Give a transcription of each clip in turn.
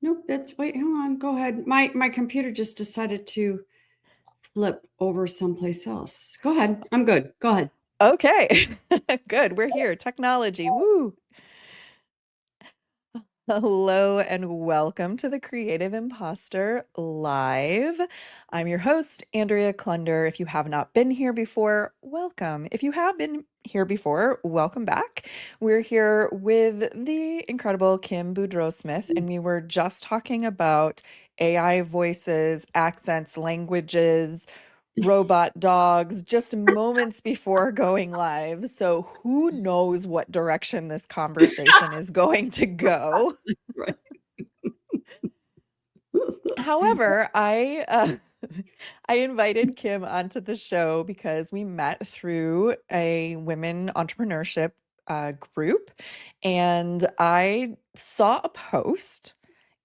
Nope, that's wait, hang on, go ahead. My computer just decided to flip over someplace else. Go ahead. I'm good. Go ahead. Okay, good. We're here. Technology. Woo. Hello and welcome to the Creative Imposter Live. I'm your host, Andrea Klunder. If you have not been here before, welcome. If you have been here before, welcome back. We're here with the incredible Kim Boudreau Smith, and we were just talking about AI voices, accents, languages, robot dogs just moments before going live. So who knows what direction this conversation is going to go? Right. However, I invited Kim onto the show because we met through a women entrepreneurship group, and I saw a post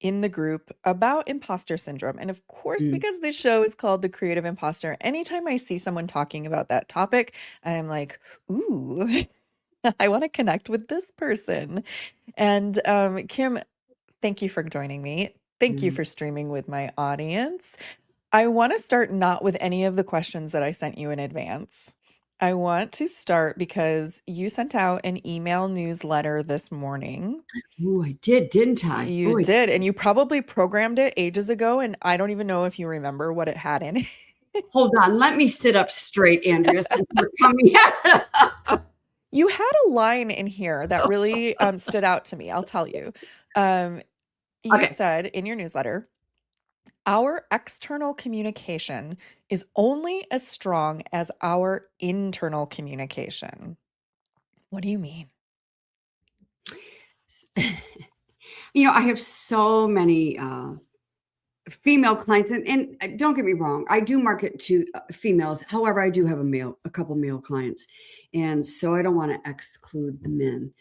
in the group about imposter syndrome. And of course, Mm. because this show is called The Creative Imposter, anytime I see someone talking about that topic, I'm like, ooh, I want to connect with this person. And Kim, thank you for joining me. Thank you Mm. for streaming with my audience. I want to start not with any of the questions that I sent you in advance. I want to start because you sent out an email newsletter this morning. Ooh, I did, didn't I? You Oh, did, and you probably programmed it ages ago, and I don't even know if you remember what it had in hold on. Let me sit up straight, Andrea, since we're coming. You had a line in here that really stood out to me. I'll tell you. Um, you Okay. said in your newsletter, our external communication is only as strong as our internal communication. What do you mean? I have so many female clients, and don't get me wrong, I do market to females. However, I do have a couple male clients, and so I don't want to exclude the men.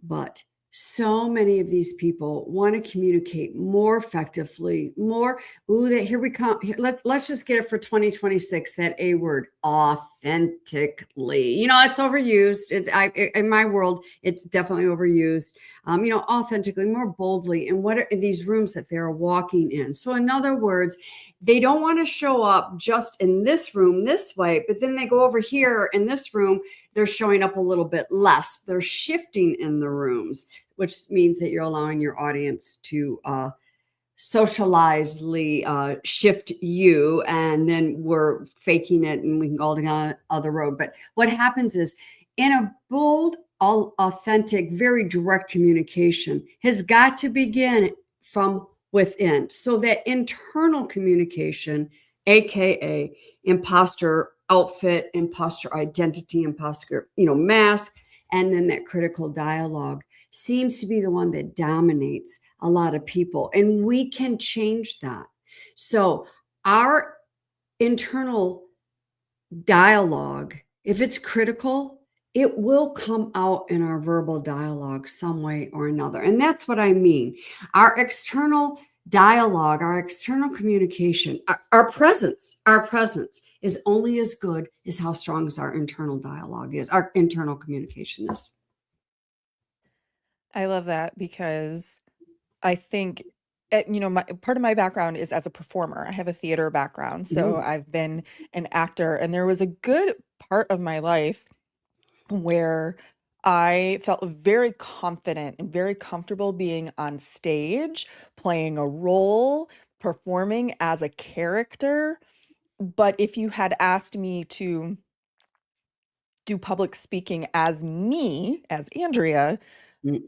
But so many of these people want to communicate more effectively, more, ooh, that here we come. Let's just get it for 2026, that A word, authentically. It's overused. In my world, it's definitely overused. Authentically, more boldly, in what are in these rooms that they're walking in. So, in other words, they don't want to show up just in this room this way, but then they go over here in this room, they're showing up a little bit less. They're shifting in the rooms, which means that you're allowing your audience to socializely shift you, and then we're faking it and we can go down the other road. But what happens is, in a bold, all authentic, very direct communication has got to begin from within. So that internal communication, aka imposter outfit, imposter identity, imposter, mask, and then that critical dialogue seems to be the one that dominates a lot of people. And we can change that. So, our internal dialogue, if it's critical, it will come out in our verbal dialogue some way or another. And that's what I mean. Our external dialogue, our external communication, our presence is only as good as how strong as our internal dialogue is, our internal communication is. I love that because I think, part of my background is as a performer. I have a theater background, so Ooh. I've been an actor, and there was a good part of my life where I felt very confident and very comfortable being on stage, playing a role, performing as a character. But if you had asked me to do public speaking as me, as Andrea, Mm,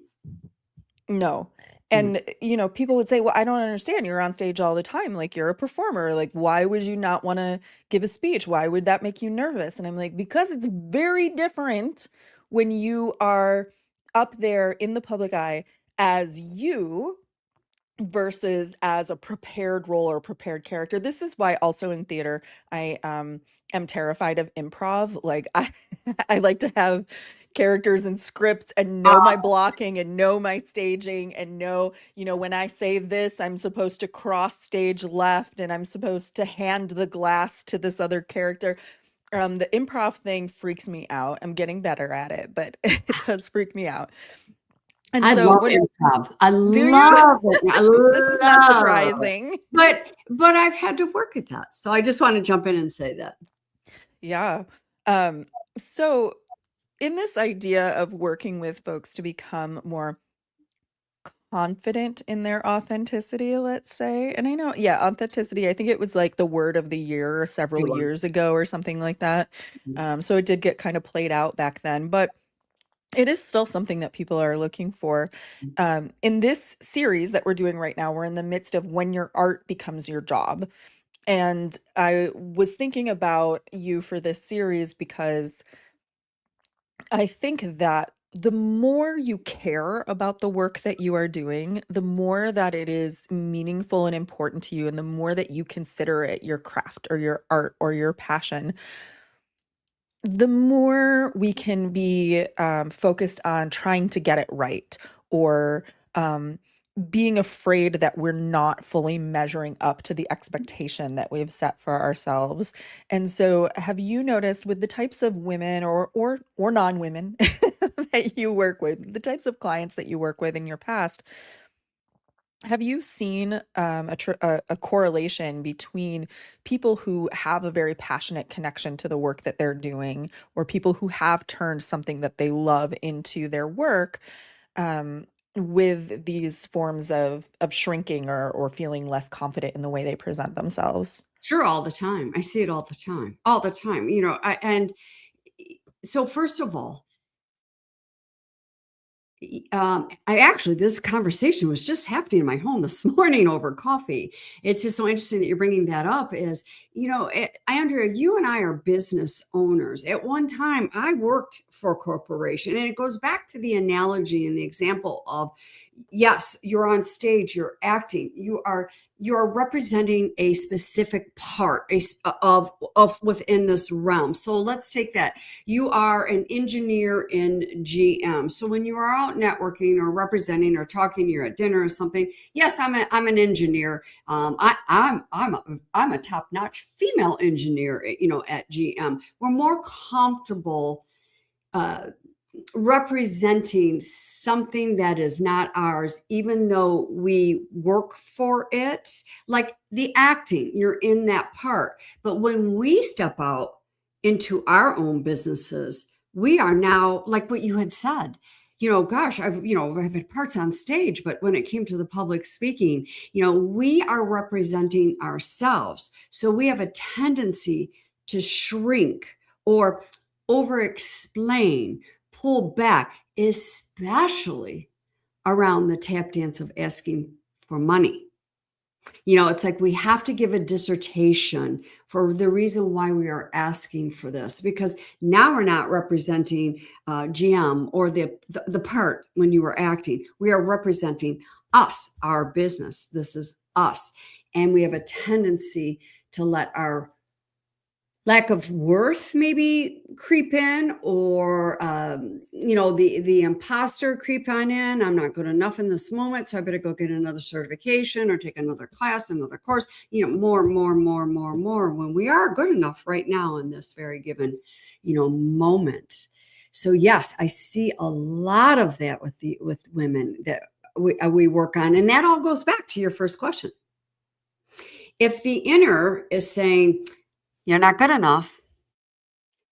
no. mm. And, people would say, well, I don't understand. You're on stage all the time. Like, you're a performer. Like, why would you not want to give a speech? Why would that make you nervous? And I'm like, because it's very different when you are up there in the public eye as you versus as a prepared role or prepared character. This is why also in theater I am terrified of improv. Like I like to have characters and scripts and know my blocking and know my staging and know, when I say this, I'm supposed to cross stage left and I'm supposed to hand the glass to this other character. The improv thing freaks me out. I'm getting better at it, but it does freak me out. And I so love when improv. I do you? love it. I This is not love it. surprising. But I've had to work at that. So I just want to jump in and say that. Yeah. Um, so in this idea of working with folks to become more confident in their authenticity, let's say. And I know, yeah, authenticity, I think it was like the word of the year It several was. years ago or something like that. So it did get kind of played out back then, but it is still something that people are looking for. In this series that we're doing right now, we're in the midst of when your art becomes your job. And I was thinking about you for this series because I think that the more you care about the work that you are doing, the more that it is meaningful and important to you, and the more that you consider it your craft or your art or your passion, the more we can be focused on trying to get it right or um, being afraid that we're not fully measuring up to the expectation that we've set for ourselves. And so have you noticed with the types of women or non-women that you work with, the types of clients that you work with in your past, have you seen a correlation between people who have a very passionate connection to the work that they're doing, or people who have turned something that they love into their work, um, with these forms of shrinking or feeling less confident in the way they present themselves? Sure, all the time. I see it all the time. All the time. So first of all, I actually, this conversation was just happening in my home this morning over coffee. It's just so interesting that you're bringing that up. Andrea, you and I are business owners. At one time, I worked for a corporation, and it goes back to the analogy and the example of, yes, you're on stage, you're acting, you are representing a specific part of within this realm. So let's take that. You are an engineer in GM. So when you are out networking or representing or talking, you're at dinner or something. Yes, I'm an engineer. I'm a top notch female engineer. At GM, we're more comfortable uh, representing something that is not ours, even though we work for it. Like the acting, you're in that part. But when we step out into our own businesses, we are now, like what you had said. Gosh, I've had parts on stage, but when it came to the public speaking, we are representing ourselves. So we have a tendency to shrink or over explain, pull back, especially around the tap dance of asking for money. It's like we have to give a dissertation for the reason why we are asking for this, because now we're not representing GM or the part when you were acting. We are representing us, our business. This is us. And we have a tendency to let our lack of worth maybe creep in, or the imposter creep on in. I'm not good enough in this moment, so I better go get another certification or take another class, another course, more, when we are good enough right now in this very given moment. So yes, I see a lot of that with women that we work on, and that all goes back to your first question. If the inner is saying you're not good enough.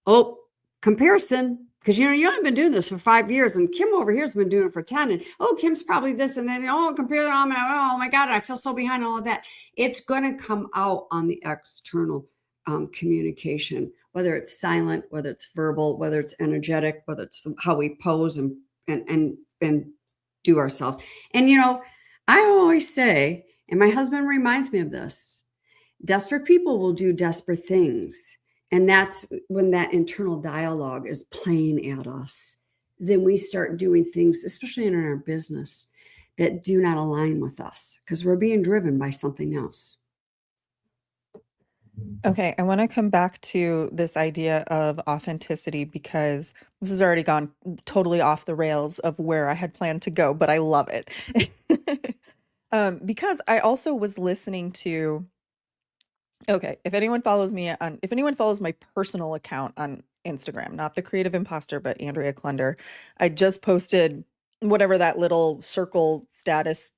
Oh, comparison. Because you haven't been doing this for 5 years, and Kim over here has been doing it for 10. And Kim's probably this, and then compare. Oh my God, I feel so behind all of that. It's going to come out on the external communication, whether it's silent, whether it's verbal, whether it's energetic, whether it's how we pose and do ourselves. And I always say, and my husband reminds me of this: desperate people will do desperate things. And that's when that internal dialogue is playing at us. Then we start doing things, especially in our business, that do not align with us because we're being driven by something else. Okay, I want to come back to this idea of authenticity because this has already gone totally off the rails of where I had planned to go, but I love it. Because I also was listening to, okay, if anyone follows my personal account on Instagram, not the Creative Imposter, but Andrea Klunder, I just posted whatever that little circle status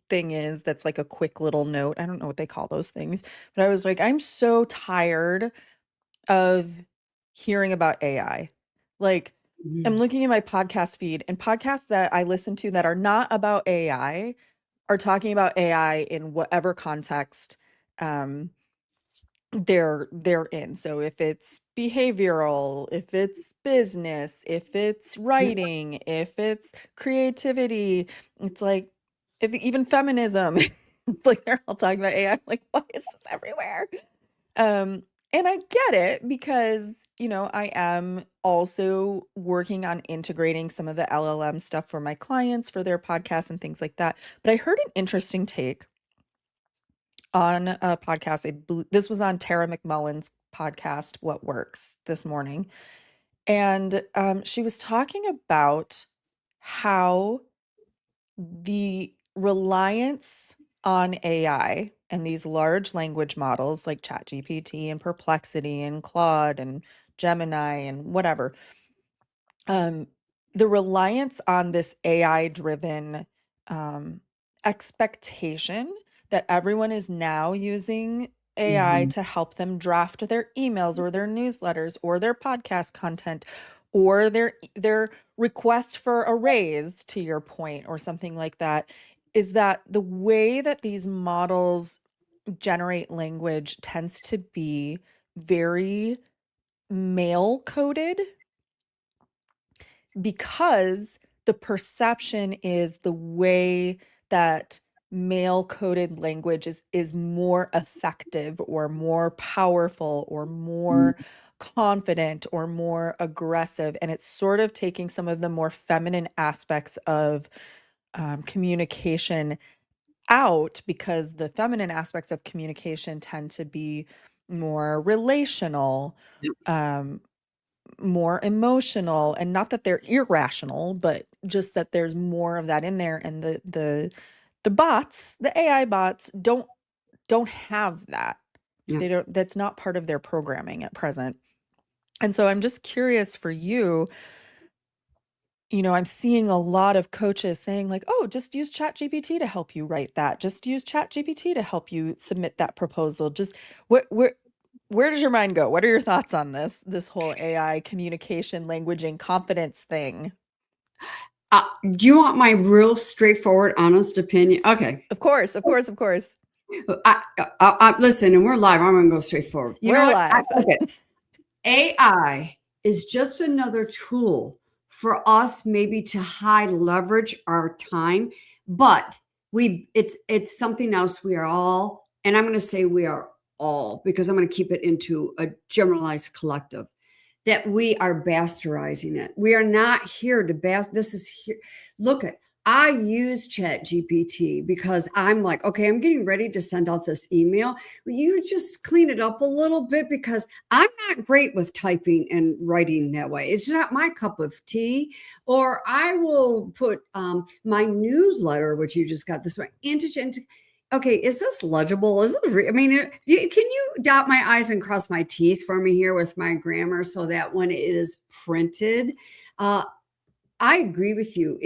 thing is, that's like a quick little note. I don't know what they call those things, but I was like, I'm so tired of hearing about AI. Like, I'm Mhm. looking at my podcast feed, and podcasts that I listen to that are not about AI are talking about AI in whatever context um, they're in. So if it's behavioral, if it's business, if it's Yep. writing, if it's creativity, it's like if even feminism, it's like they're all talking about AI. I'm like, why is this everywhere? Um, and I get it because, I am also working on integrating some of the LLM stuff for my clients for their podcasts and things like that. But I heard an interesting take on a podcast. This was on Tara McMullen's podcast, What Works, this morning. And she was talking about how the reliance on AI and these large language models like ChatGPT and Perplexity and Claude and Gemini and whatever, um, the reliance on this AI driven expectation that everyone is now using AI Mhm. to help them draft their emails or their newsletters or their podcast content or their request for a raise, to your point, or something like that, is that the way that these models generate language tends to be very male coded, because the perception is the way that male coded language is more effective or more powerful or more confident or more aggressive, and it's sort of taking some of the more feminine aspects of communication out, because the feminine aspects of communication tend to be more relational, Yep. um, more emotional, and not that they're irrational, but just that there's more of that in there, and the bots, the AI bots don't have that. Yep. They don't That's not part of their programming at present. And so I'm just curious for you, I'm seeing a lot of coaches saying like, "Oh, just use ChatGPT to help you write that. Just use ChatGPT to help you submit that proposal." Just where does your mind go? What are your thoughts on this whole AI communication, languaging, confidence thing? Do you want my real straightforward, honest opinion? Okay. Of course, of course, of course. Listen, and we're live. I'm going to go straight forward. You know We're what? live. Okay. AI is just another tool for us maybe to high leverage our time, but it's something else we are all, and I'm going to say we are all, because I'm going to keep it into a generalized collective, that we are bastardizing it. We are not here to this is here. Look at, I use Chat GPT because I'm like, okay, I'm getting ready to send out this email. Will you just clean it up a little bit? Because I'm not great with typing and writing that way. It's not my cup of tea. Or I will put my newsletter, which you just got this way, into okay, is this legible? Is it? I mean, can you dot my I's and cross my T's for me here with my grammar so that when it is printed, uh, I agree with you.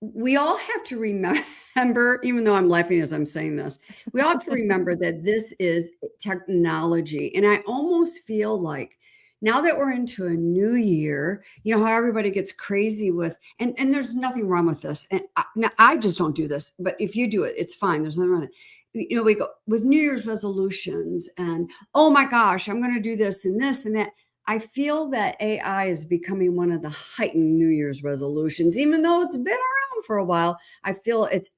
We all have to remember, even though I'm laughing as I'm saying this, we all have to remember that this is technology. And I almost feel like now that we're into a new year, how everybody gets crazy with, and there's nothing wrong with this. And now I just don't do this, but if you do it, it's fine. There's nothing wrong with it. We go with New Year's resolutions and, oh my gosh, I'm going to do this and this and that. I feel that AI is becoming one of the heightened New Year's resolutions, even though it's been around for a while. I feel it's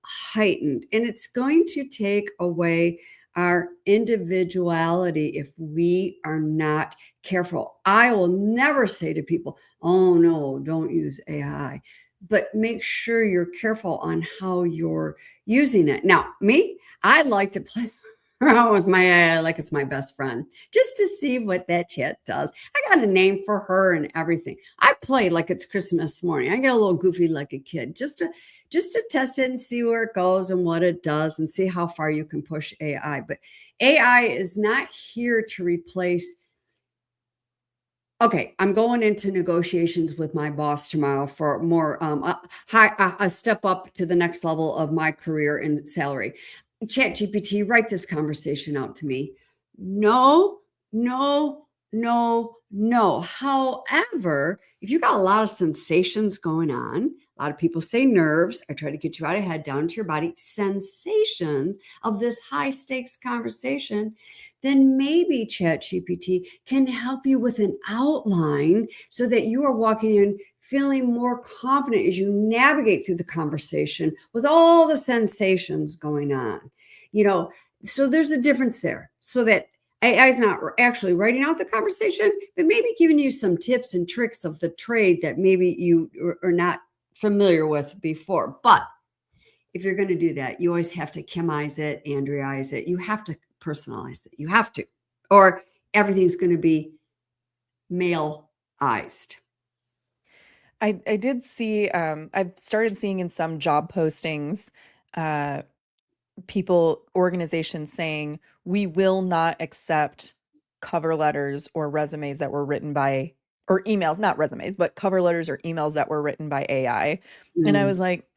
heightened, and it's going to take away our individuality if we are not careful. I will never say to people, "Oh no, don't use AI." But make sure you're careful on how you're using it. Now, me, I like to play around with my AI like it's my best friend, just to see what that chat does. I got a name for her and everything. I play like it's Christmas morning. I get a little goofy like a kid, just to test it and see where it goes and what it does and see how far you can push AI. But AI is not here to replace Okay, I'm going into negotiations with my boss tomorrow for more a step up to the next level of my career and salary. Chat GPT, write this conversation out to me. No, no, no, no. However, if you got a lot of sensations going on, a lot of people say nerves. I try to get you out of head down to your body, sensations of this high stakes conversation, then maybe ChatGPT can help you with an outline so that you are walking in feeling more confident as you navigate through the conversation with all the sensations going on. You know, so there's a difference there. So that AI is not actually writing out the conversation, but maybe giving you some tips and tricks of the trade that maybe you are not familiar with before. But if you're going to do that, you always have to Kimize it, Andreize it. You have to personalize it. You have to, or everything's going to be maleized. I did see, I've started seeing in some job postings, uh, organizations saying, we will not accept cover letters or resumes that were written by, or emails, not resumes, but cover letters or emails that were written by AI. And I Mm, was like,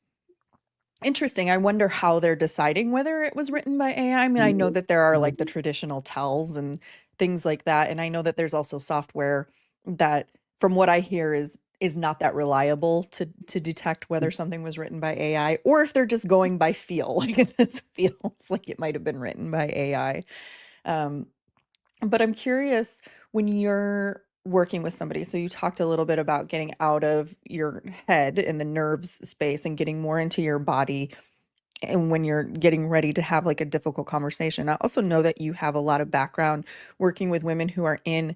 interesting. I wonder how they're deciding whether it was written by AI. I mean, I know mm, that there are like the mm, traditional tells and things like that. And I know that there's also software that, from what I hear, is not that reliable to detect whether something was written by AI or if they're just going by feel. Like this feels like it might have been written by AI. Um, but I'm curious when you're working with somebody. So you talked a little bit about getting out of your head and the nerves space and getting more into your body and when you're getting ready to have like a difficult conversation. I also know that you have a lot of background working with women who are in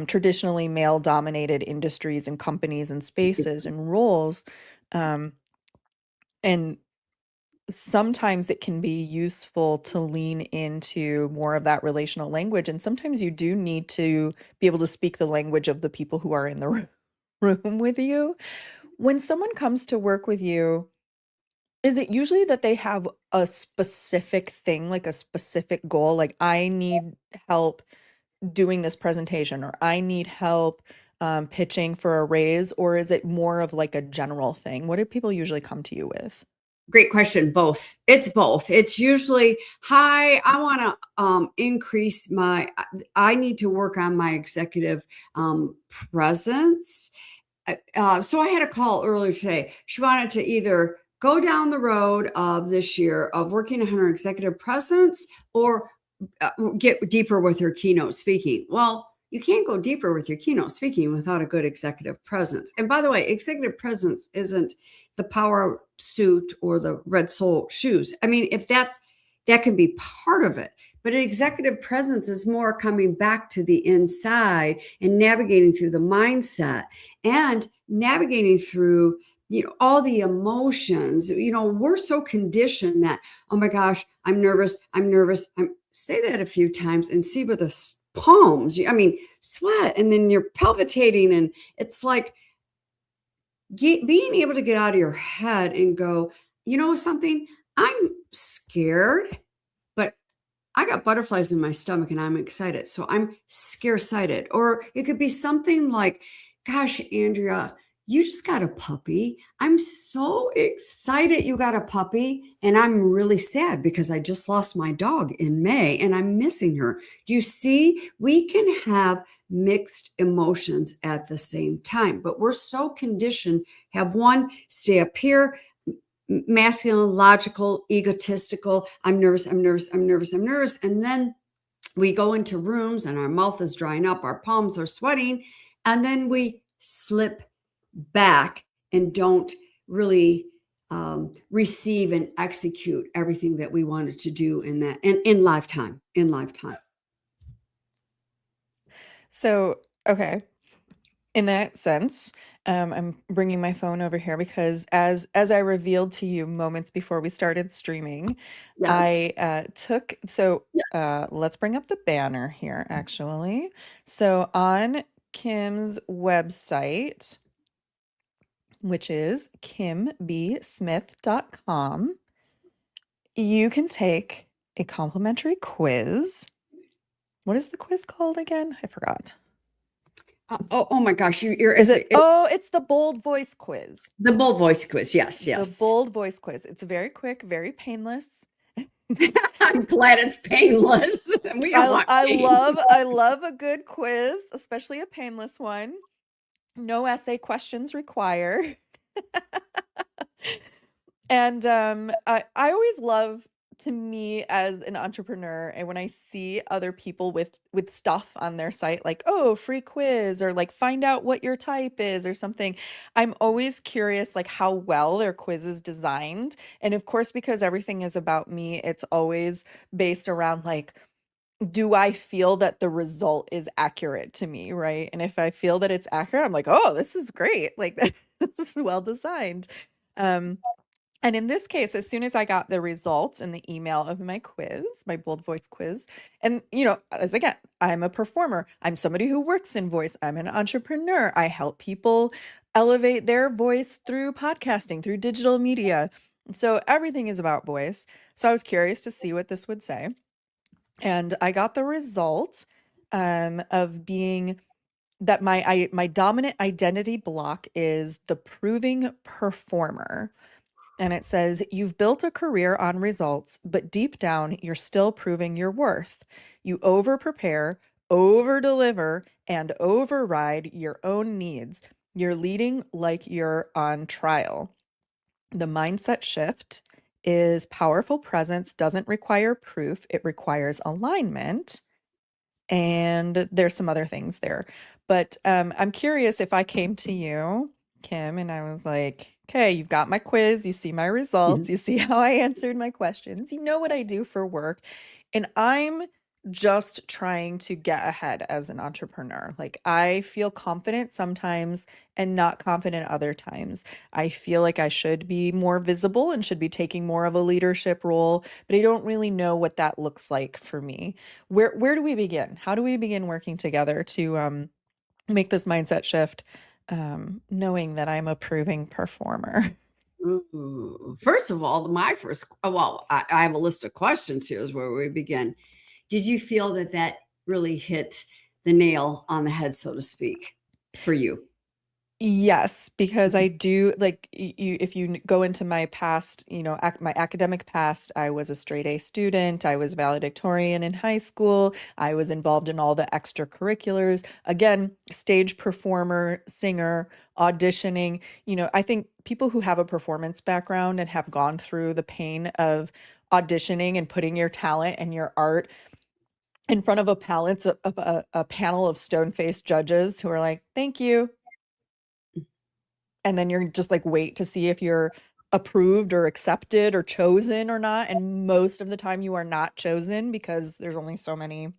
traditionally male dominated industries and companies and spaces and roles. Um, and sometimes it can be useful to lean into more of that relational language. And sometimes you do need to be able to speak the language of the people who are in the room with you. When someone comes to work with you, is it usually that they have a specific thing, like a specific goal? Like, I need help doing this presentation, or I need help pitching for a raise, or is it more of like a general thing? What do people usually come to you with? Great question. Both. It's both. It's usually, hi, I want to increase I need to work on my executive presence. So I had a call earlier today. She wanted to either go down the road of this year of working on her executive presence or get deeper with your keynote speaking. Well, you can't go deeper with your keynote speaking without a good executive presence. And by the way, executive presence isn't the power suit or the red sole shoes. I mean, if that can be part of it, but an executive presence is more coming back to the inside and navigating through the mindset and navigating through all the emotions. We're so conditioned that, oh my gosh, I'm nervous, say that a few times and see with the palms, I mean, sweat, and then you're palpitating, and it's like being able to get out of your head and go, something, I'm scared, but I got butterflies in my stomach and I'm excited. So I'm scare-sighted. Or it could be something like, gosh, Andrea, you just got a puppy. I'm so excited you got a puppy. And I'm really sad because I just lost my dog in May and I'm missing her. Do you see? We can have mixed emotions at the same time, but we're so conditioned, have one stay up here, masculine, logical, egotistical. I'm nervous, I'm nervous, I'm nervous, I'm nervous. And then we go into rooms and our mouth is drying up, our palms are sweating, and then we slip back and don't really receive and execute everything that we wanted to do in lifetime. So, okay. In that sense, I'm bringing my phone over here because as I revealed to you moments before we started streaming, Yes. I took so let's bring up the banner here actually. So on Kim's website, which is kimbsmith.com, you can take a complimentary quiz. What is the quiz called again? I forgot. Oh my gosh, you're Is it? Oh, it's the bold voice quiz. the bold voice quiz. Yes, The yes. bold voice quiz. It's very quick, very painless. I'm glad it's painless. We don't want pain. I love a good quiz, especially a painless one. No essay questions required. And I always love, to me as an entrepreneur, and when I see other people with stuff on their site like, oh, free quiz, or like find out what your type is or something, I'm always curious like how well their quiz is designed. And of course, because everything is about me, it's always based around like, do I feel that the result is accurate to me, right? And if I feel that it's accurate, I'm like, oh, this is great. Like this is well designed. Um, and in this case, as soon as I got the results in the email of my quiz, my bold voice quiz, and as again, I'm a performer, I'm somebody who works in voice, I'm an entrepreneur, I help people elevate their voice through podcasting, through digital media. So everything is about voice. So I was curious to see what this would say. And I got the result of being that my dominant identity block is the proving performer. And it says, you've built a career on results, but deep down, you're still proving your worth. You over prepare, over deliver, and override your own needs. You're leading like you're on trial. The mindset shift is powerful presence doesn't require proof, it requires alignment. And there's some other things there. But I'm curious if I came to you, Kim, and I was like, okay, you've got my quiz, you see my results, Mhm. you see how I answered my questions, you know what I do for work. And I'm just trying to get ahead as an entrepreneur. Like I feel confident sometimes and not confident other times. I feel like I should be more visible and should be taking more of a leadership role, but I don't really know what that looks like for me. Where do we begin? How do we begin working together to make this mindset shift, knowing that I'm a proving performer? Ooh. First of all, well, I have a list of questions here is where we begin. Did you feel that that really hit the nail on the head, so to speak, for you? Yes, because I do like you. If you go into my past, my academic past, I was a straight A student. I was valedictorian in high school. I was involved in all the extracurriculars. Again, stage performer, singer, auditioning. I think people who have a performance background and have gone through the pain of auditioning and putting your talent and your art in front of a panel of stone-faced judges who are like, "Thank you." And then you're just like wait to see if you're approved or accepted or chosen or not, and most of the time you are not chosen because there's only so many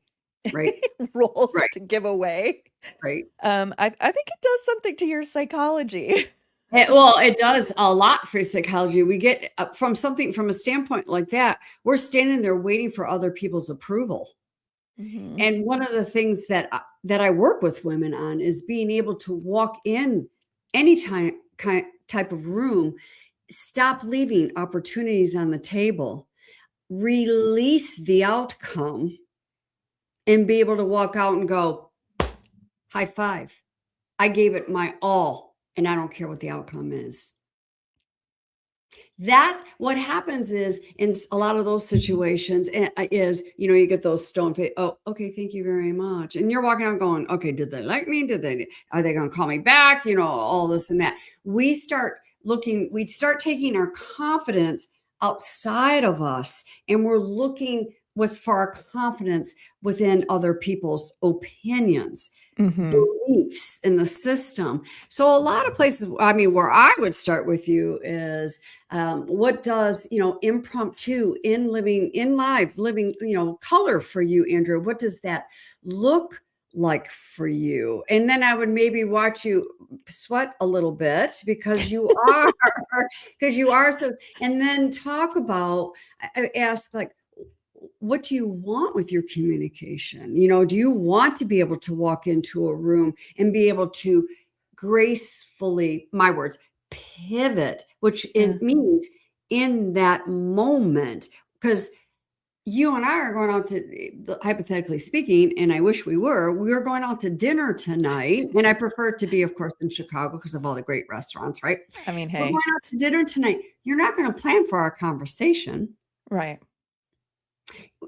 Right, roles right, to give away. right. I think it does something to your psychology. Well, it does a lot for psychology. We get from a standpoint like that, we're standing there waiting for other people's approval. Mhm. And one of the things that I work with women on is being able to walk in any type of room, stop leaving opportunities on the table, release the outcome, and be able to walk out and go, high five. I gave it my all, and I don't care what the outcome is. That's what happens is in a lot of those situations is, you get those stone face. Oh, okay. Thank you very much. And you're walking out going, okay, did they like me? Are they going to call me back? All this and that. We start taking our confidence outside of us and we're looking for our confidence within other people's opinions, Mhm. beliefs in the system. So a lot of places, I mean, where I would start with you is what does impromptu in live living color for you, Andrew? What does that look like for you? And then I would maybe watch you sweat a little bit because you are so, and then talk about ask like, what do you want with your communication? Do you want to be able to walk into a room and be able to gracefully, my words, pivot, which Yeah. is means in that moment? Because you and I are going out to, hypothetically speaking, and I wish we were going out to dinner tonight. And I prefer it to be, of course, in Chicago because of all the great restaurants, right? I mean, We're hey, going out to dinner tonight. You're not going to plan for our conversation. right.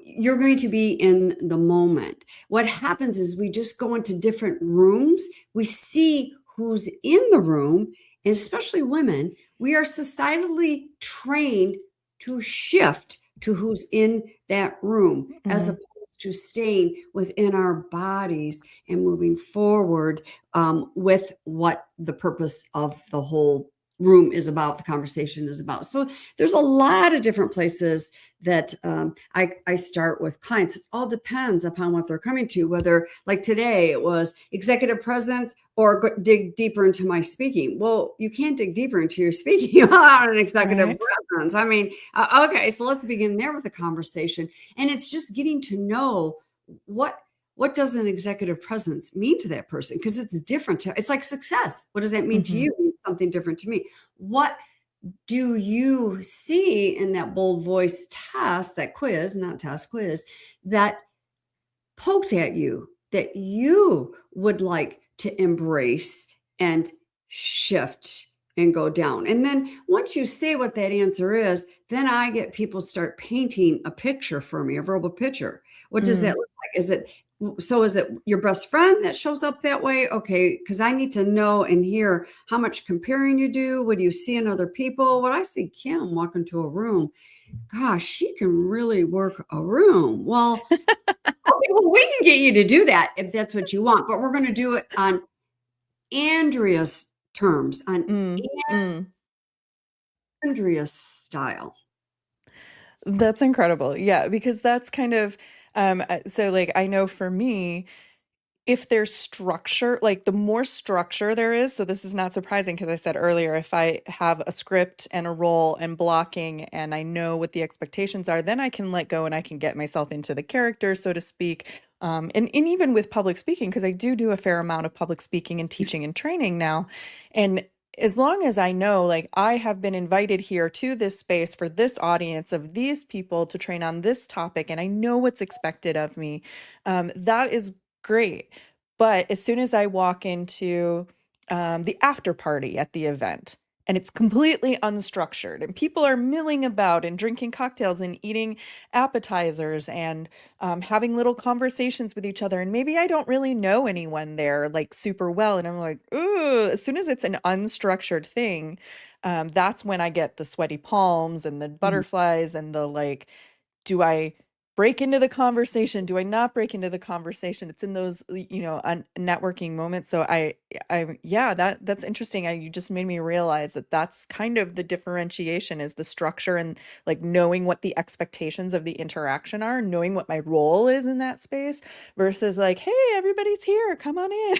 You're going to be in the moment. What happens is we just go into different rooms. We see who's in the room, and especially women. We are societally trained to shift to who's in that room as Mhm. opposed to staying within our bodies and moving forward with what the purpose of the whole room is about, the conversation is about. So there's a lot of different places that I start with clients. It all depends upon what they're coming to, whether like today it was executive presence or dig deeper into my speaking. Well, you can't dig deeper into your speaking without an executive Right. presence. I mean, okay, so let's begin there with the conversation. And it's just getting to know what what does an executive presence mean to that person? Because it's different. It's like success. What does that mean to Mhm. you? It means something different to me. What do you see in that bold voice test, that quiz, not test, quiz, that poked at you that you would like to embrace and shift and go down? And then once you say what that answer is, then I get people start painting a picture for me, a verbal picture. What does that Mm. look like? Is it your best friend that shows up that way? Okay, because I need to know and hear how much comparing you do. What do you see in other people? When I see Kim walk into a room, gosh, she can really work a room. Well, okay, well, we can get you to do that if that's what you want, but we're going to do it on Andrea's terms, on Mm. Mm. Andrea's style. That's incredible. Yeah, because that's kind of so like I know for me, if there's structure, like the more structure there is, so this is not surprising because I said earlier, if I have a script and a role and blocking and I know what the expectations are, then I can let go and I can get myself into the character, so to speak. And even with public speaking, because I do a fair amount of public speaking and teaching and training now. And as long as I know, like, I have been invited here to this space for this audience of these people to train on this topic, and I know what's expected of me, that is great. But as soon as I walk into the after party at the event, and it's completely unstructured, and people are milling about and drinking cocktails and eating appetizers and having little conversations with each other, and maybe I don't really know anyone there like super well, and I'm like, ooh, as soon as it's an unstructured thing, that's when I get the sweaty palms and the Mhm. butterflies and the like, do I break into the conversation? Do I not break into the conversation? It's in those, networking moments. So yeah, that's interesting. You just made me realize that that's kind of the differentiation, is the structure and like knowing what the expectations of the interaction are, knowing what my role is in that space versus like, hey, everybody's here, come on in.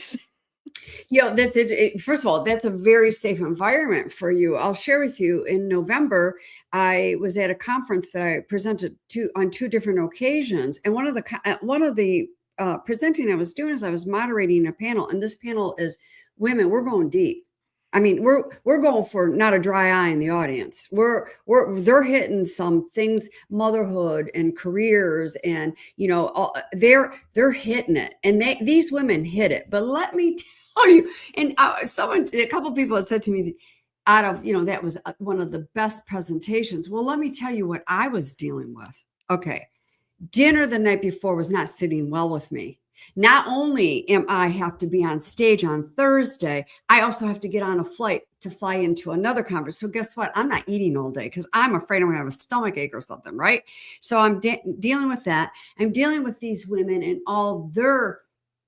That's it. First of all, that's a very safe environment for you. I'll share with you in November, I was at a conference that I presented to on two different occasions. And one of the presenting I was doing is I was moderating a panel, and this panel is women. We're going deep. I mean, we're going for not a dry eye in the audience. They're hitting some things, motherhood and careers, and they're hitting it, and these women hit it. But let me tell you, and a couple people had said to me, out of that was one of the best presentations. Well, let me tell you what I was dealing with. Okay, dinner the night before was not sitting well with me. Not only am I have to be on stage on Thursday, I also have to get on a flight to fly into another conference. So guess what? I'm not eating all day because I'm afraid I'm going to have a stomach ache or something, right? So I'm dealing with that. I'm dealing with these women and all their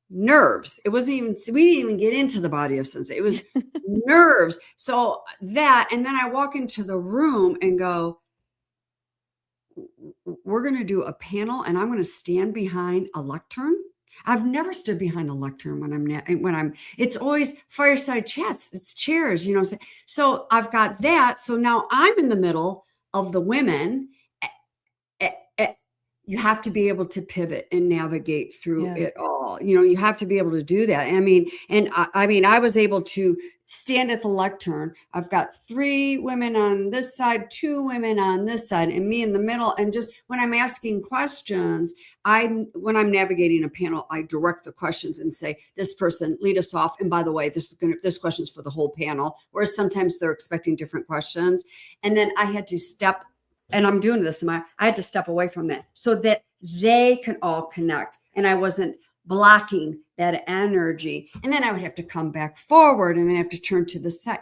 nerves. It wasn't even, we didn't even get into the body of sensei. It was nerves. So that, and then I walk into the room and go, we're going to do a panel and I'm going to stand behind a lectern. I've never stood behind a lectern it's always fireside chats, it's chairs, so I've got that. So now I'm in the middle of the women, you have to be able to pivot and navigate through Yeah. it all. You have to be able to do that. I mean, and I mean, I was able to stand at the lectern. I've got three women on this side, two women on this side, and me in the middle. And just when I'm asking questions, when I'm navigating a panel, I direct the questions and say, this person lead us off. And by the way, this question's for the whole panel. Whereas sometimes they're expecting different questions. And then I had to step, and I'm doing this, I had to step away from that so that they can all connect. And I wasn't blocking that energy. And then I would have to come back forward and then have to turn to the side.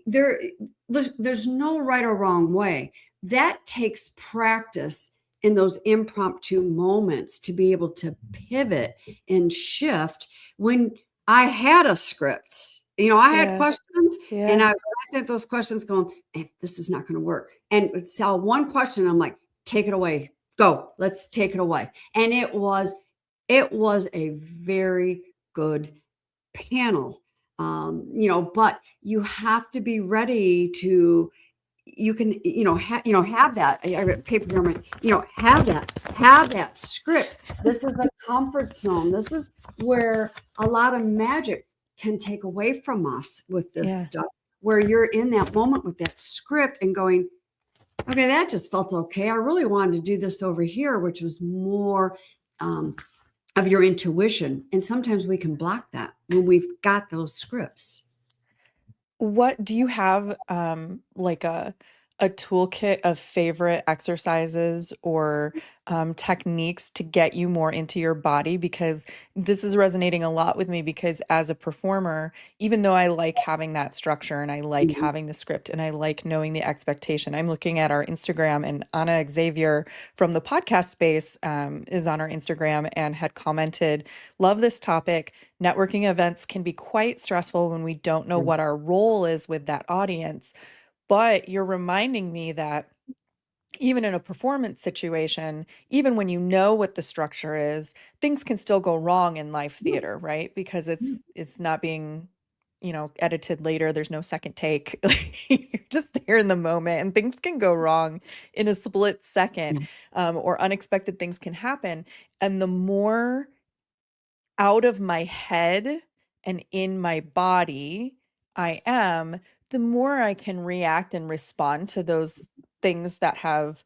There's no right or wrong way. That takes practice in those impromptu moments to be able to pivot and shift. When I had a script, I had Yeah. questions, and Yeah. I was asking those questions going, this is not going to work. And it's one question, I'm like, take it away. Go, let's take it away. And it was a very good panel. But you have to be ready to, you can, have that. I got paper here, have that script. This is the comfort zone. This is where a lot of magic can take away from us with this Yeah. stuff, where you're in that moment with that script and going, okay, that just felt okay. I really wanted to do this over here, which was more of your intuition. And sometimes we can block that when we've got those scripts. What do you have, like a toolkit of favorite exercises or techniques to get you more into your body? Because this is resonating a lot with me because as a performer, even though I like having that structure and I like Mhm. having the script and I like knowing the expectation, I'm looking at our Instagram and Anna Xavier from the podcast space is on our Instagram and had commented, love this topic. Networking events can be quite stressful when we don't know what our role is with that audience. But you're reminding me that even in a performance situation, even when you know what the structure is, things can still go wrong in live Yes. theater, right? Because it's not being, edited later. There's no second take. You're just there in the moment, and things can go wrong in a split second, Yeah. or unexpected things can happen. And the more out of my head and in my body I am, the more I can react and respond to those things that have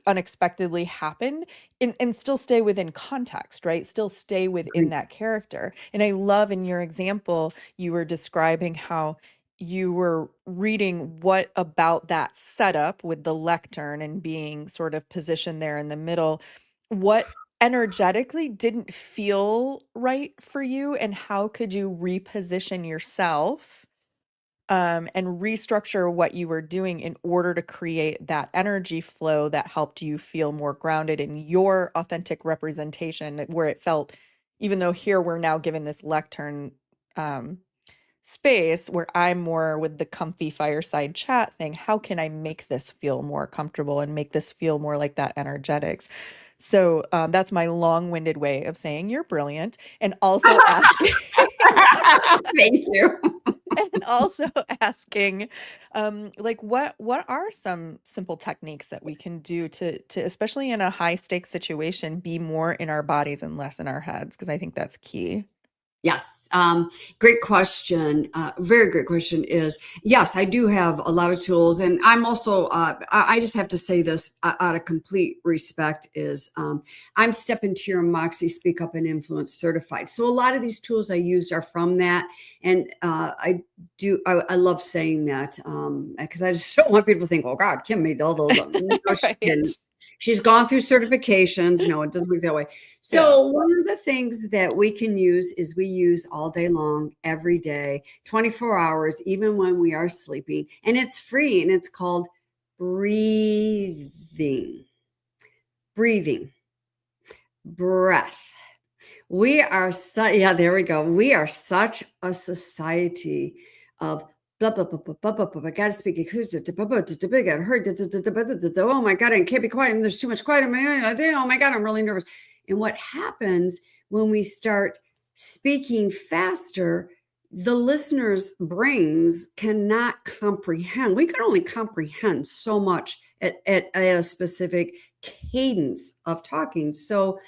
unexpectedly happened and still stay within context, right? Still stay within Agreed. that character. And I love in your example, you were describing how you were reading what about that setup with the lectern and being sort of positioned there in the middle, what energetically didn't feel right for you, and how could you reposition yourself and restructure what you were doing in order to create that energy flow that helped you feel more grounded in your authentic representation, where it felt, even though here we're now given this lectern um, space where I'm more with the comfy fireside chat thing, how can I make this feel more comfortable and make this feel more like that energetics? So that's my long-winded way of saying you're brilliant, and also asking Thank you. and also asking like what are some simple techniques that we can do to especially in a high stakes situation be more in our bodies and less in our heads, because I think that's key. Yes. Great question. Very great question is, yes, I do have a lot of tools. And I'm also, I just have to say this out of complete respect is I'm Step Into Your Moxie, Speak Up and Influence certified. So a lot of these tools I use are from that. And I love saying that because I just don't want people to think, oh God, Kim made all those up. No, she didn't. Right. She's gone through certifications. No, it doesn't work that way. Yeah. So one of the things that we can use is we use all day long, every day, 24 hours, even when we are sleeping. And it's free and it's called breathing. Breathing. Breath. Yeah, there we go. We are such a society of blah, blah, blah, blah, blah, blah, blah. I gotta speak. I got heard. Oh my God, I can't be quiet. And there's too much quiet in my mind. Oh my God, I'm really nervous. And what happens when we start speaking faster, the listeners' brains cannot comprehend. We can only comprehend so much at a specific cadence of talking. So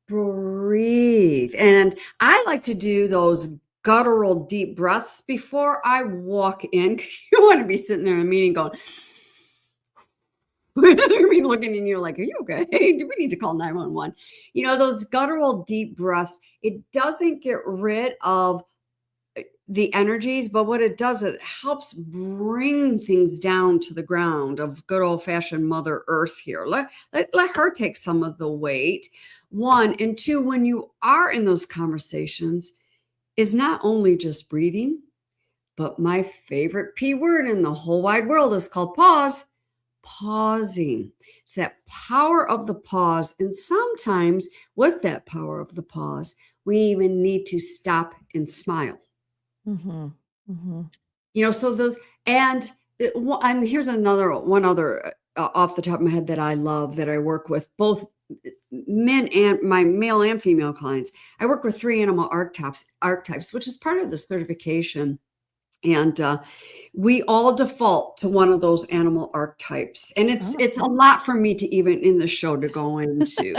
breathe. And I like to do those guttural deep breaths before I walk in. You want to be sitting there in a meeting going, me looking and you're like, are you okay? Do we need to call 911? Those guttural deep breaths, it doesn't get rid of the energies, but what it does, it helps bring things down to the ground of good old fashioned Mother Earth here. Let her take some of the weight. One, and two, when you are in those conversations, is not only just breathing, but my favorite P word in the whole wide world is called pause. Pausing. It's that power of the pause. And sometimes with that power of the pause, we even need to stop and smile. Mm-hmm. Mm-hmm. So those, and here's one other off the top of my head that I love, that I work with both men and my male and female clients. I work with 3 animal archetypes, which is part of the certification. And we all default to one of those animal archetypes, and Oh. it's a lot for me to even in the show to go into.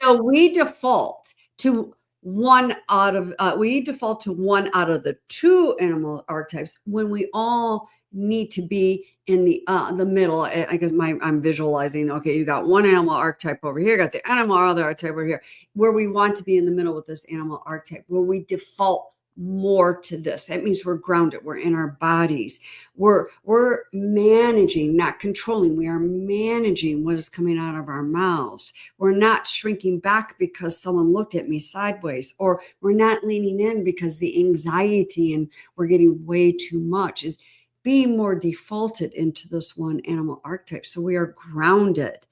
So we default to one out of the 2 animal archetypes when we all need to be in the middle. I guess I'm visualizing. Okay, you got one animal archetype over here, got the animal other archetype over here, where we want to be in the middle with this animal archetype, where we default more to this. That means we're grounded, we're in our bodies, we're managing, not controlling. We are managing what is coming out of our mouths. We're not shrinking back because someone looked at me sideways, or we're not leaning in because the anxiety and we're getting way too much, is being more defaulted into this one animal archetype. So we are grounded.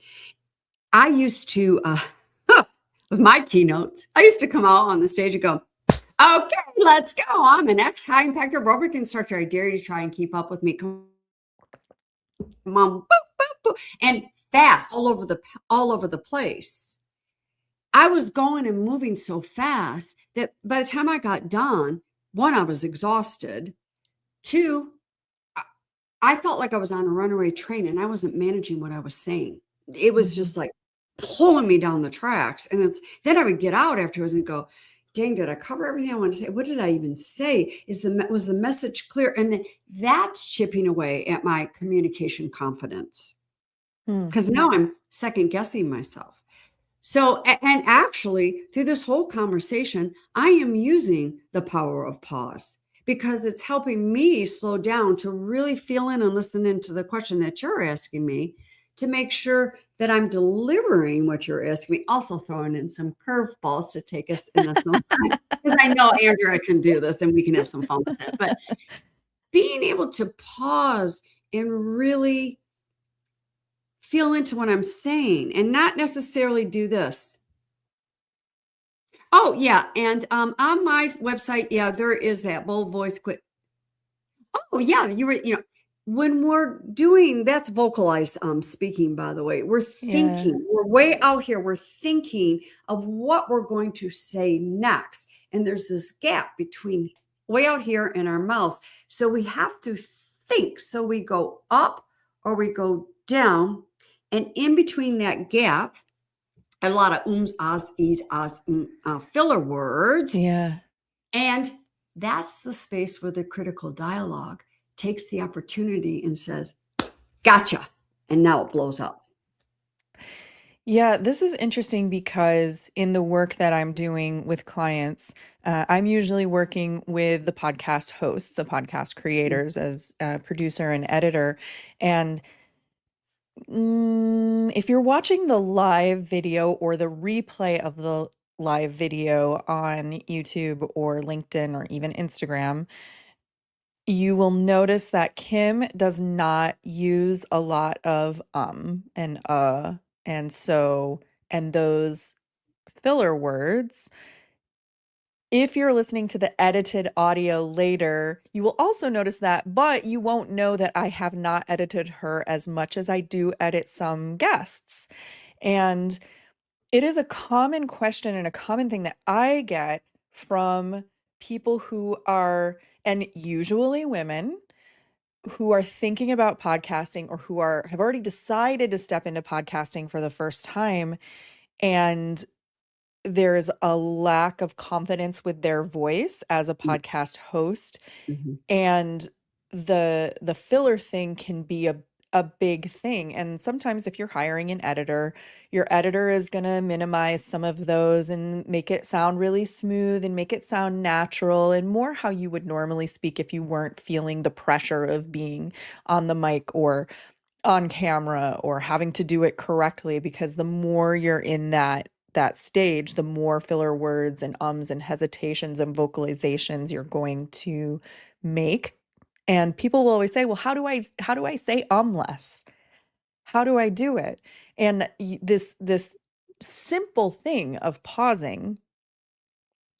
I used to with my keynotes, I used to come out on the stage and go, okay, let's go. I'm an high impact aerobic instructor. I dare you to try and keep up with me. Come on, boop, boop, boop, and fast all over the place. I was going and moving so fast that by the time I got done, one, I was exhausted. Two, I felt like I was on a runaway train and I wasn't managing what I was saying. It was Mm-hmm. just like pulling me down the tracks. And then I would get out afterwards and go, dang, did I cover everything I wanted to say? What did I even say? Was the message clear? And then that's chipping away at my communication confidence, Mm. because now I'm second guessing myself. So, and actually, through this whole conversation, I am using the power of pause because it's helping me slow down to really feel in and listen into the question that you're asking me, to make sure that I'm delivering what you're asking me, also throwing in some curveballs to take us in a because I know Andrea can do this and we can have some fun with it. But being able to pause and really feel into what I'm saying and not necessarily do this. Oh, yeah, and, on my website, yeah, there is that bold voice quick. Oh, yeah, when we're doing that's vocalized, speaking, by the way. Yeah. We're way out here, we're thinking of what we're going to say next, and there's this gap between way out here and our mouth, so we have to think. So we go up or we go down, and in between that gap, a lot of ums, ahs, ees, ahs, filler words. Yeah. And that's the space where the critical dialogue takes the opportunity and says, gotcha. And now it blows up. Yeah, this is interesting because in the work that I'm doing with clients, I'm usually working with the podcast hosts, the podcast creators, as a producer and editor. And if you're watching the live video or the replay of the live video on YouTube or LinkedIn or even Instagram, you will notice that Kim does not use a lot of and and so and those filler words. If you're listening to the edited audio later, you will also notice that, but you won't know that I have not edited her as much as I do edit some guests. And it is a common question and a common thing that I get from people who are, and usually women, who are thinking about podcasting or who have already decided to step into podcasting for the first time, and there's a lack of confidence with their voice as a podcast host, Mhm. and the filler thing can be a big thing. And sometimes if you're hiring an editor, your editor is going to minimize some of those and make it sound really smooth and make it sound natural and more how you would normally speak if you weren't feeling the pressure of being on the mic or on camera or having to do it correctly, because the more you're in that stage, the more filler words and ums and hesitations and vocalizations you're going to make. And people will always say, well, how do I say less? How do I do it? And this simple thing of pausing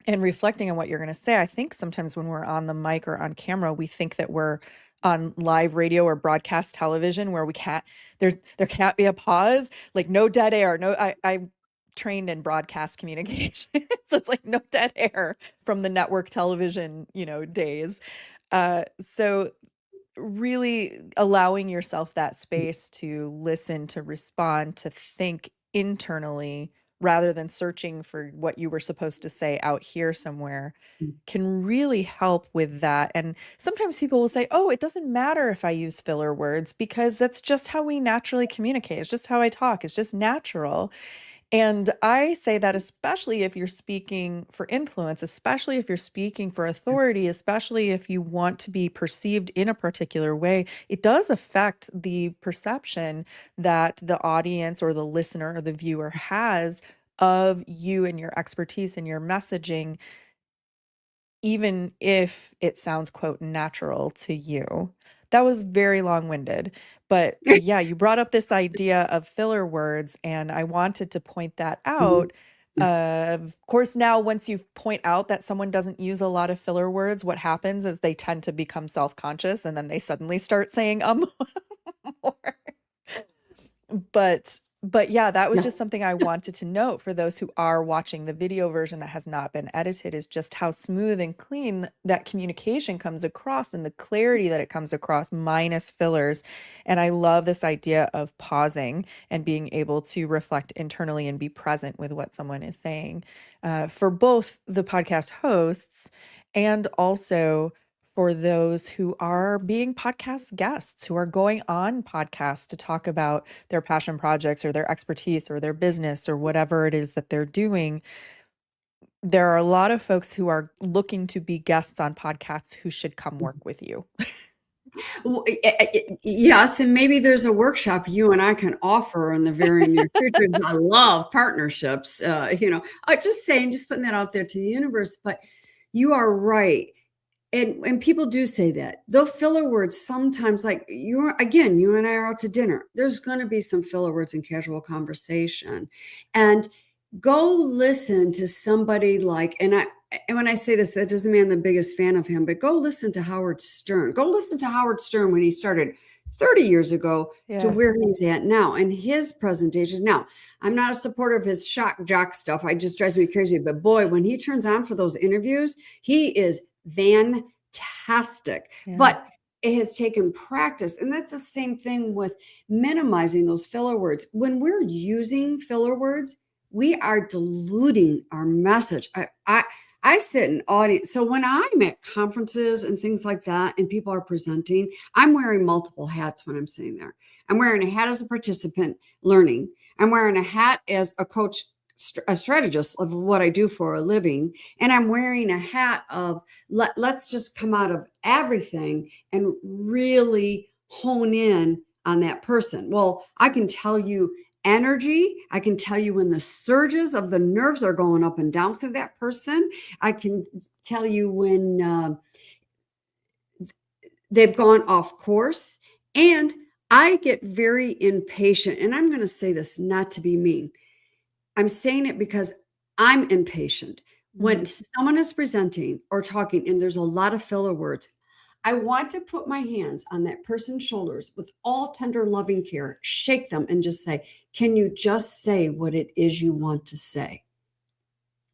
and reflecting on what you're going to say. I think sometimes when we're on the mic or on camera, we think that we're on live radio or broadcast television where we can't, there can't be a pause, like no dead air. No, I trained in broadcast communication. So it's like no dead air from the network television, days. So really allowing yourself that space to listen, to respond, to think internally rather than searching for what you were supposed to say out here somewhere can really help with that. And sometimes people will say, oh, it doesn't matter if I use filler words because that's just how we naturally communicate. It's just how I talk. It's just natural. And I say that especially if you're speaking for influence, especially if you're speaking for authority, especially if you want to be perceived in a particular way, it does affect the perception that the audience or the listener or the viewer has of you and your expertise and your messaging, even if it sounds, quote, natural to you. That was very long-winded, but yeah, you brought up this idea of filler words, and I wanted to point that Mhm. out. Of course, now once you point out that someone doesn't use a lot of filler words, what happens is they tend to become self-conscious, and then they suddenly start saying more. But yeah, that was Yeah. just something I wanted to note for those who are watching the video version that has not been edited, is just how smooth and clean that communication comes across and the clarity that it comes across minus fillers. And I love this idea of pausing and being able to reflect internally and be present with what someone is saying, for both the podcast hosts and also for those who are being podcast guests, who are going on podcasts to talk about their passion projects or their expertise or their business or whatever it is that they're doing. There are a lot of folks who are looking to be guests on podcasts who should come work with you. Well, yes, and maybe there's a workshop you and I can offer in the very near future. 'Cause I love partnerships. Just saying, just putting that out there to the universe. But you are right. And people do say that. They'll filler words sometimes, like you and I are out to dinner. There's gonna be some filler words in casual conversation. And go listen to somebody like, and when I say this, that doesn't mean I'm the biggest fan of him, but go listen to Howard Stern. Go listen to Howard Stern when he started 30 years ago to Yeah. where he's at now and his presentations. Now, I'm not a supporter of his shock jock stuff. I just drives me crazy. But boy, when he turns on for those interviews, he is fantastic. Yeah. But it has taken practice. And that's the same thing with minimizing those filler words. When we're using filler words, we are diluting our message. I sit in audience. So when I'm at conferences and things like that, and people are presenting, I'm wearing multiple hats when I'm sitting there. I'm wearing a hat as a participant learning. I'm wearing a hat as a coach, a strategist of what I do for a living. And I'm wearing a hat of let's just come out of everything and really hone in on that person. Well, I can tell you energy. I can tell you when the surges of the nerves are going up and down through that person. I can tell you when they've gone off course. And I get very impatient. And I'm going to say this not to be mean. I'm saying it because I'm impatient. Mm. When someone is presenting or talking and there's a lot of filler words, I want to put my hands on that person's shoulders with all tender, loving care, shake them and just say, can you just say what it is you want to say?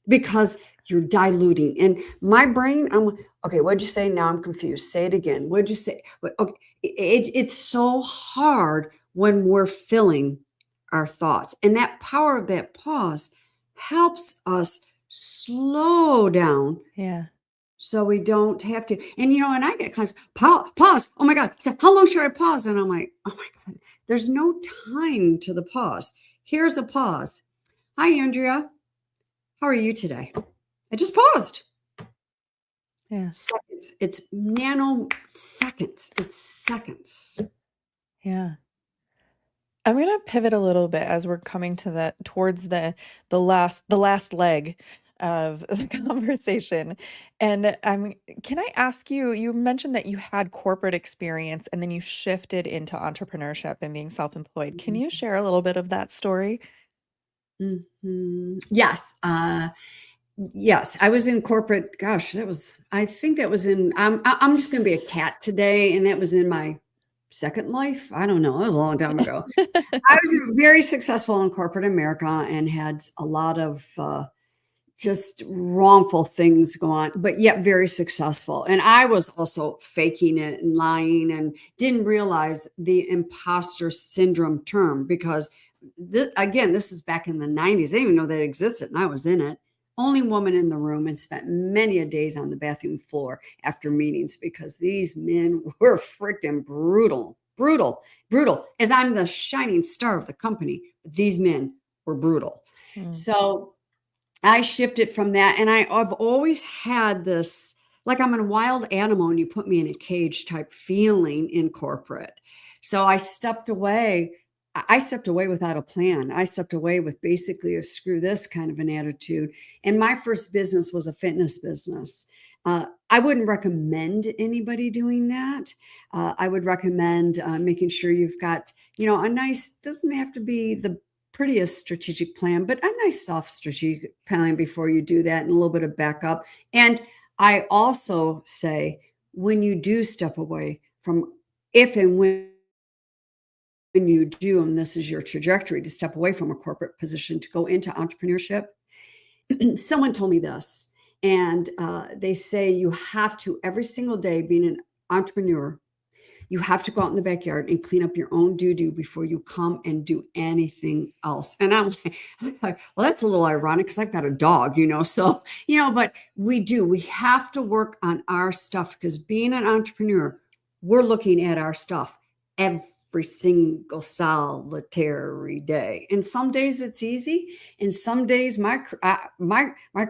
Because you're diluting. And my brain, okay, what'd you say? Now I'm confused. Say it again. What'd you say? Okay. It's so hard when we're filling our thoughts. And that power of that pause helps us slow down Yeah. so we don't have to. And and I get clients, pause, pause. Oh my God. So how long should I pause? And I'm like, oh my God, there's no time to the pause. Here's a pause. Hi, Andrea. How are you today? I just paused. Yeah. Seconds. It's nanoseconds. It's seconds. Yeah. I'm gonna pivot a little bit as we're coming to the towards the last leg of the conversation. And can I ask you, you mentioned that you had corporate experience and then you shifted into entrepreneurship and being self-employed. Can you share a little bit of that story? Yes. Yes. I was in corporate. Gosh, I think that was I'm just going to be a cat today. And that was in my second life. I don't know. That was a long time ago. I was very successful in corporate America and had a lot of just wrongful things go on, but yet very successful. And I was also faking it and lying and didn't realize the imposter syndrome term because, again, this is back in the 90s. I didn't even know that existed, and I was in it. Only woman in the room and spent many a days on the bathroom floor after meetings because these men were freaking brutal, brutal, brutal. As I'm the shining star of the company, these men were brutal. Mm. So I shifted from that, and I've always had this, like I'm a wild animal and you put me in a cage type feeling in corporate. So I stepped away. I stepped away without a plan. I stepped away with basically a screw this kind of an attitude. And my first business was a fitness business. I wouldn't recommend anybody doing that. I would recommend making sure you've got, a nice, doesn't have to be the prettiest strategic plan, but a nice soft strategic plan before you do that and a little bit of backup. And I also say when you do step away from, if and when you do, and this is your trajectory to step away from a corporate position to go into entrepreneurship, someone told me this, and they say you have to every single day being an entrepreneur, you have to go out in the backyard and clean up your own doo-doo before you come and do anything else. And I'm like, well, that's a little ironic because I've got a dog, so, but we do. We have to work on our stuff because being an entrepreneur, we're looking at our stuff every single solitary day. And some days it's easy. And some days my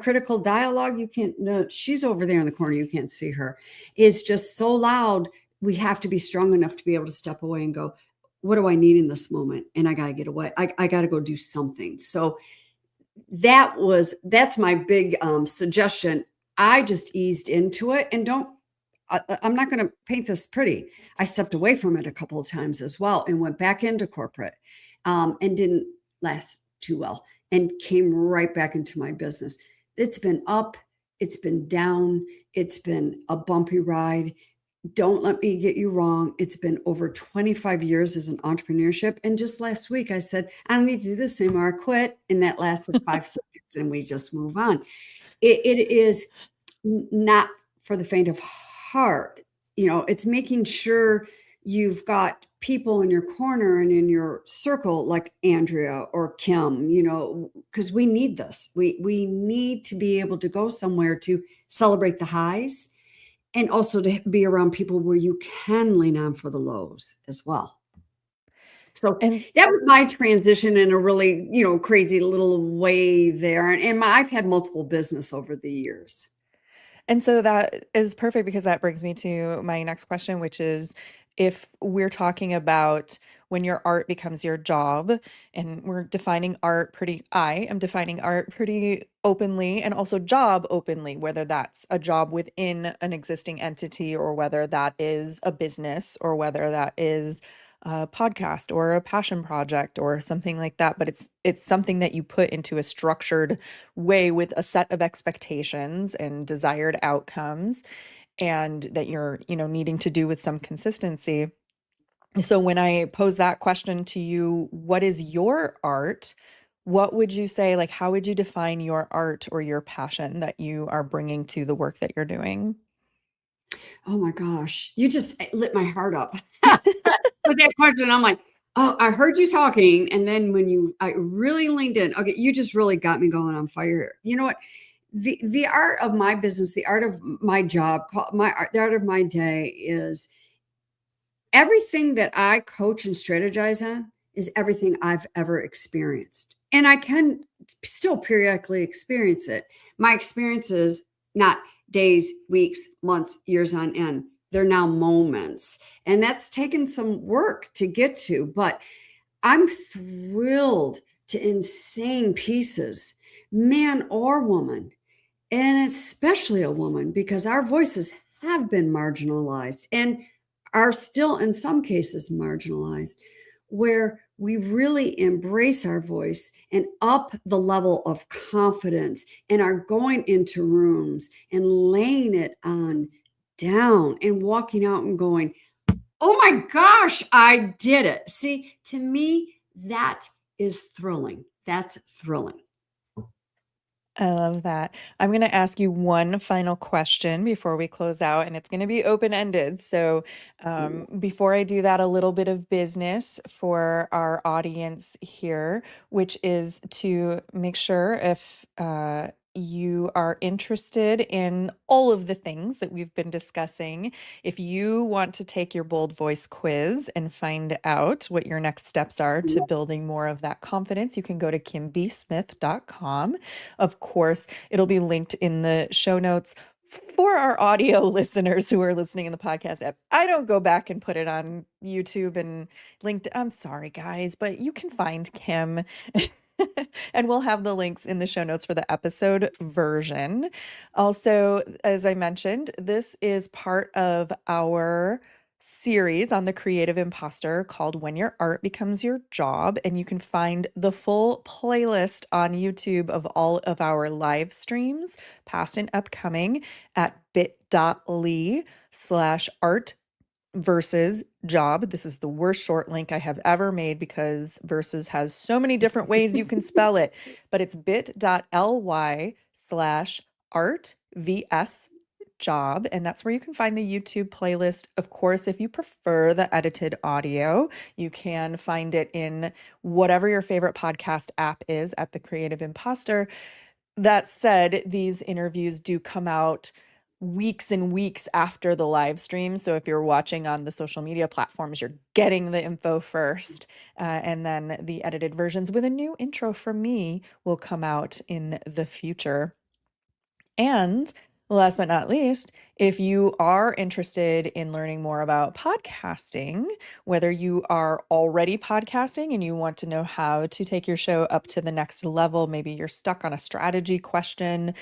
critical dialogue, you can't, no, she's over there in the corner. You can't see her, is just so loud. We have to be strong enough to be able to step away and go, what do I need in this moment? And I got to get away. I got to go do something. So that's my big suggestion. I just eased into it and I'm not going to paint this pretty. I stepped away from it a couple of times as well and went back into corporate and didn't last too well and came right back into my business. It's been up, it's been down, it's been a bumpy ride. Don't let me get you wrong. It's been over 25 years as an entrepreneurship. And just last week, I said, I don't need to do this anymore. I quit. And that lasted 5 seconds and we just move on. It is not for the faint of heart. It's making sure you've got people in your corner and in your circle like Andrea or Kim, because we need this. We need to be able to go somewhere to celebrate the highs and also to be around people where you can lean on for the lows as well. So And that was my transition in a really, crazy little way there. And I've had multiple business over the years. And so that is perfect because that brings me to my next question, which is if we're talking about when your art becomes your job, and we're defining art pretty, I am defining art pretty openly and also job openly, whether that's a job within an existing entity or whether that is a business or whether that is a podcast or a passion project or something like that. But it's something that you put into a structured way with a set of expectations and desired outcomes and that you're, needing to do with some consistency. So when I pose that question to you, what is your art? What would you say, like, how would you define your art or your passion that you are bringing to the work that you're doing? Oh my gosh, you just lit my heart up with that question. I'm like, oh, I heard you talking, and then I really leaned in. Okay, you just really got me going on fire. You know what? The art of my business, the art of my job, the art of my day is everything that I coach and strategize on is everything I've ever experienced. And I can still periodically experience it. My experience is not days, weeks, months, years on end. They're now moments. And that's taken some work to get to, but I'm thrilled to insane pieces, man or woman, and especially a woman, because our voices have been marginalized and are still, in some cases, marginalized, where we really embrace our voice and up the level of confidence and are going into rooms and laying it on down and walking out and going, oh my gosh, I did it. See, to me, that is thrilling. That's thrilling. I love that. I'm going to ask you one final question before we close out, and it's going to be open-ended. So, before I do that, a little bit of business for our audience here, which is to make sure if you are interested in all of the things that we've been discussing, if you want to take your Bold Voice quiz and find out what your next steps are to building more of that confidence, you can go to kimbsmith.com. Of course, it'll be linked in the show notes for our audio listeners who are listening in the podcast app. I don't go back and put it on YouTube and linked. I'm sorry, guys, but you can find Kim. And we'll have the links in the show notes for the episode version. Also, as I mentioned, this is part of our series on the creative imposter called When Your Art Becomes Your Job. And you can find the full playlist on YouTube of all of our live streams, past and upcoming, at bit.ly/art versus job. This is the worst short link I have ever made because versus has so many different ways you can spell it, but it's bit.ly/art vs job. And that's where you can find the YouTube playlist. Of course, if you prefer the edited audio, you can find it in whatever your favorite podcast app is at The Creative Imposter. That said, these interviews do come out weeks and weeks after the live stream. So if you're watching on the social media platforms, you're getting the info first. And then the edited versions with a new intro from me will come out in the future. And last but not least, if you are interested in learning more about podcasting, whether you are already podcasting and you want to know how to take your show up to the next level, maybe you're stuck on a strategy question,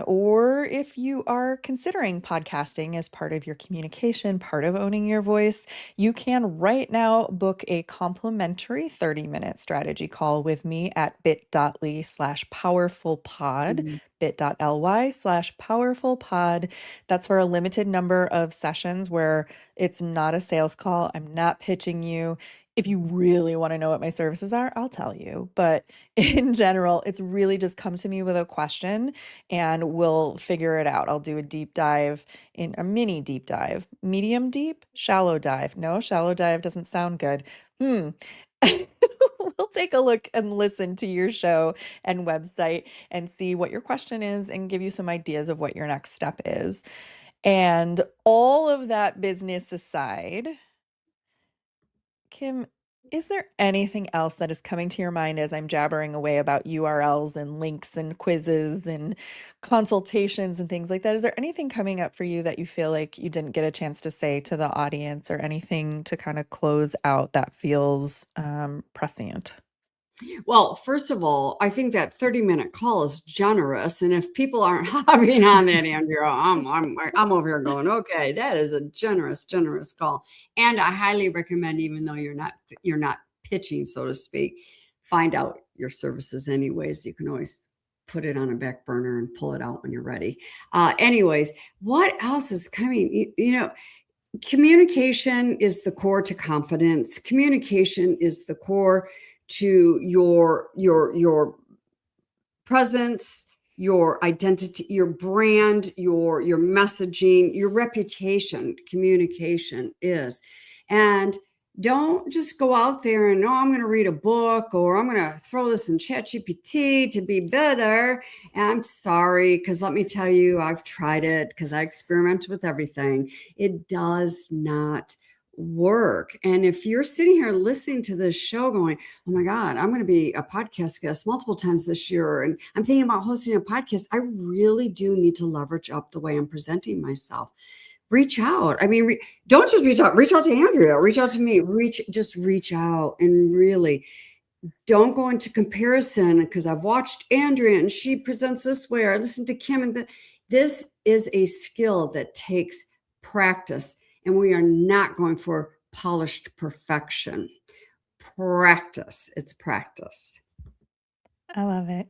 or if you are considering podcasting as part of your communication, part of owning your voice, you can right now book a complimentary 30-minute strategy call with me at bit.ly/powerfulpod, bit.ly/powerfulpod. That's for a limited number of sessions where it's not a sales call. I'm not pitching you. If you really want to know what my services are, I'll tell you. But in general, it's really just come to me with a question and we'll figure it out. I'll do a deep dive, in a mini deep dive, medium deep, shallow dive. No, shallow dive doesn't sound good. We'll take a look and listen to your show and website and see what your question is and give you some ideas of what your next step is. And all of that business aside, Kim, is there anything else that is coming to your mind as I'm jabbering away about URLs and links and quizzes and consultations and things like that? Is there anything coming up for you that you feel like you didn't get a chance to say to the audience, or anything to kind of close out that feels prescient? Well, first of all, I think that 30-minute call is generous. And if people aren't hopping on that, Andrew, I'm over here going, okay, that is a generous, generous call. And I highly recommend, even though you're not pitching, so to speak, find out your services anyways. You can always put it on a back burner and pull it out when you're ready. Anyways, what else is coming? Communication is the core to confidence. Communication is the core to your presence, your identity, your brand, your messaging, your reputation, communication is. And don't just go out there and, oh, I'm going to read a book or I'm going to throw this in ChatGPT to be better. And I'm sorry, because let me tell you, I've tried it because I experimented with everything. It does not work. And if you're sitting here listening to this show going, oh my God, I'm going to be a podcast guest multiple times this year, and I'm thinking about hosting a podcast, I really do need to leverage up the way I'm presenting myself. Reach out. I mean, don't just reach out to Andrea, reach out to me, just reach out and really don't go into comparison because I've watched Andrea and she presents this way, or I listen to Kim and this is a skill that takes practice, and we are not going for polished perfection. Practice. It's practice. I love it.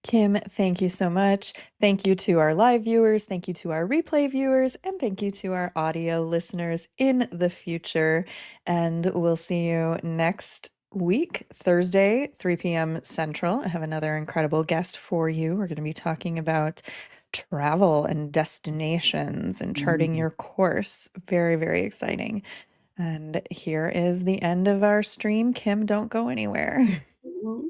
Kim, thank you so much. Thank you to our live viewers. Thank you to our replay viewers. And thank you to our audio listeners in the future. And we'll see you next week, Thursday, 3 p.m. Central. I have another incredible guest for you. We're going to be talking about travel and destinations and charting your course. Very, very exciting. And here is the end of our stream. Kim, don't go anywhere. Mhm.